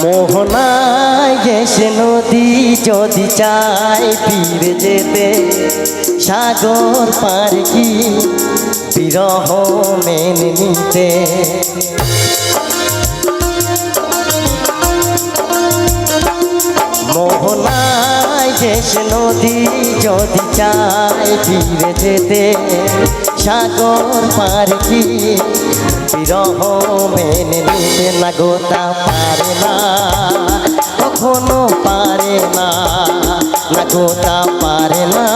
মোহনায় এসে নদী যদি চাই ফিরে যেতে সাগর পার কি বিরহ মেনে নিতে মোহনায় এসে নদী যদি চাই ফিরে যেতে সাগর পার কি বিরহ মেনে নিতে না গোটা পারে না কখনো পারে না না গোটা পারে না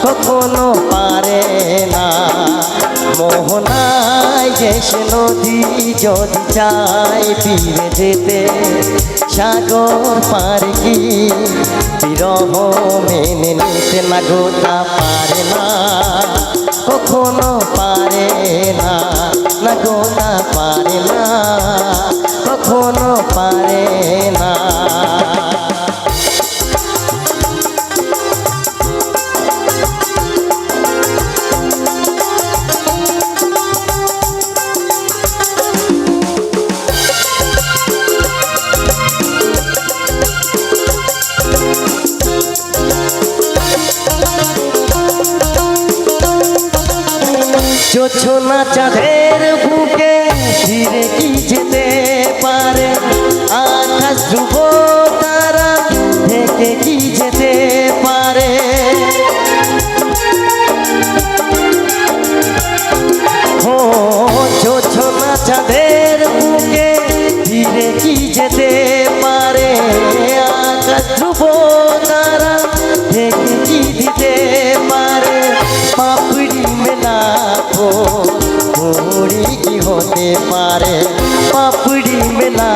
কখনো পারে না মোহনায় এসে নদী যদি চাই ফিরে যেতে সাগর পার কি বিরহ মেনে নিতে না গোটা পারে না কখনো পারে না না গোটা পারে না কখনো পারে না জোছনা চাঁদের বুকে ধীরে কি যেতে পারে আকাশ ধ্রুব তারা থেকে কি যেতে পারে ও জোছনা চাঁদের বুকে ধীরে কি যেতে পারে আকাশ ধ্রুব তারা থেকে কি দিতে পারে পাপড়ি মেলা ফুল কি হতে পারে পাপড়ি মেলা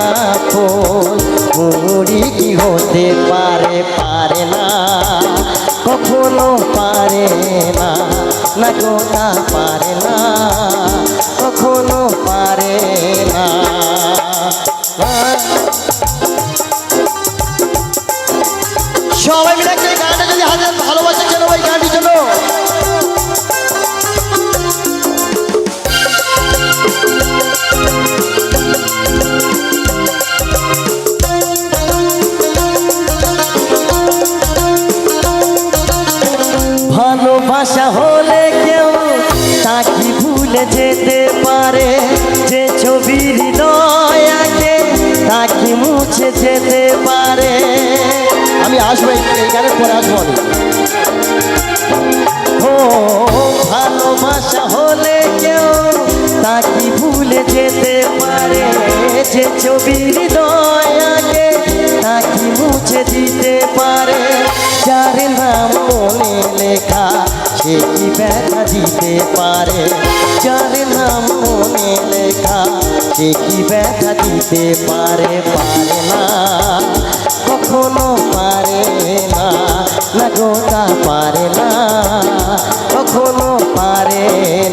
ফুল কি হতে পারে পারে না কখনো পারে না না গোটা পারে না কখনো পারে না সবাই মিলে একটা গানটা যদি হাজার ভালোবাসে কেন ওই গানটির জন্য ভালোবাসা হলে কেউ তাকে ভুলে যেতে পারে যে ছবির হৃদয় আঁকে তাকে মুছে যেতে পারে আমি আসবো এই গানের পরে আসবো ও ভালোবাসা হলে কেউ তাকে ভুলে যেতে পারে যে ছবির হৃদয় আঁকে তাকে মুছে দিতে পারে যার নাম মনে লেখা সে কি ব্যথা দিতে পারে যার নাম মনে লেখা সে কি ব্যথা দিতে পারে পারে না কখনো পারে না না গোটা পারে না কখনো পারে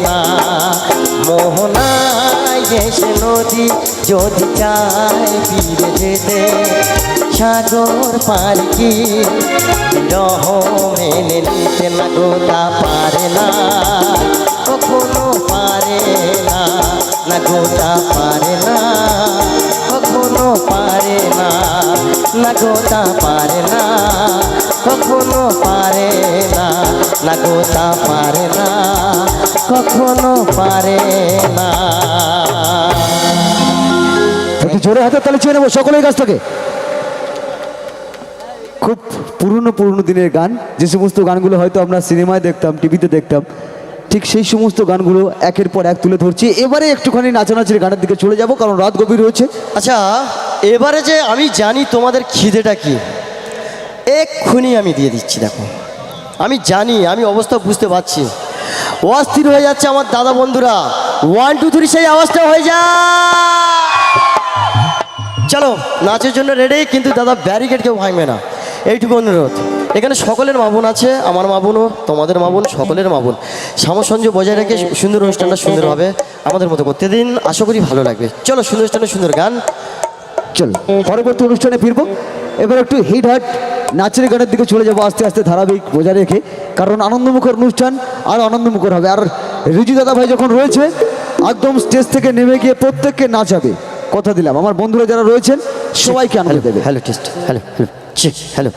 না মোহনায় এসে নদী যদি চায় ফিরে যেতে সাগর পার কি বিরহ মেনে নিতে না গোটা পারে না কখনো পারে না না গোটা পারে না কখনো পারে না না গোটা পারে না কখনো পারে না না গোটা পারে না কখনো পারে না একটু জোরে হাতে তালে চেয়ে নেবো সকলের কাছ থেকে খুব পুরনো দিনের গান যে সমস্ত গানগুলো হয়তো আমরা সিনেমায় দেখতাম টিভিতে দেখতাম ঠিক সেই সমস্ত গানগুলো একের পর এক তুলে ধরছি এবারে একটুখানি নাচানাচির গানের দিকে চলে যাব কারণ রাত গভীর হয়েছে আচ্ছা এবারে যে আমি জানি তোমাদের খিদেটা কি এক্ষুনি আমি দিয়ে দিচ্ছি দেখো আমি জানি আমি অবস্থা বুঝতে পারছি অস্থির হয়ে যাচ্ছে আমার দাদা বন্ধুরা 1 2 3 সেই আওয়াজটা হয়ে যা চলো নাচের জন্য রেডি কিন্তু দাদা ব্যারিকেড কেউ ভাঙবে না এইটুকু অনুরোধ এখানে সকলের মা বোন আছে আমার মা বোনও তোমাদের মা বোন সকলের মা বোন সামঞ্জস্য বজায় রেখে সুন্দর অনুষ্ঠানটা সুন্দরভাবে আমাদের মতো করতে দিন আশা করি ভালো লাগবে চলো সুন্দর অনুষ্ঠানে সুন্দর গান চল পরবর্তী অনুষ্ঠানে ফিরবো এবার একটু হিট হাট নাচের গানের দিকে চলে যাবো আস্তে আস্তে ধারাবাহিক বজায় রেখে, কারণ আনন্দমুখর অনুষ্ঠান আর আনন্দমুখর হবে। আর রিজু দাদা ভাই যখন রয়েছে একদম স্টেজ থেকে নেমে গিয়ে প্রত্যেককে নাচাবে, কথা দিলাম। আমার বন্ধুরা যারা রয়েছেন সবাইকে আনন্দ দেবে। Hello test, hello hello hello.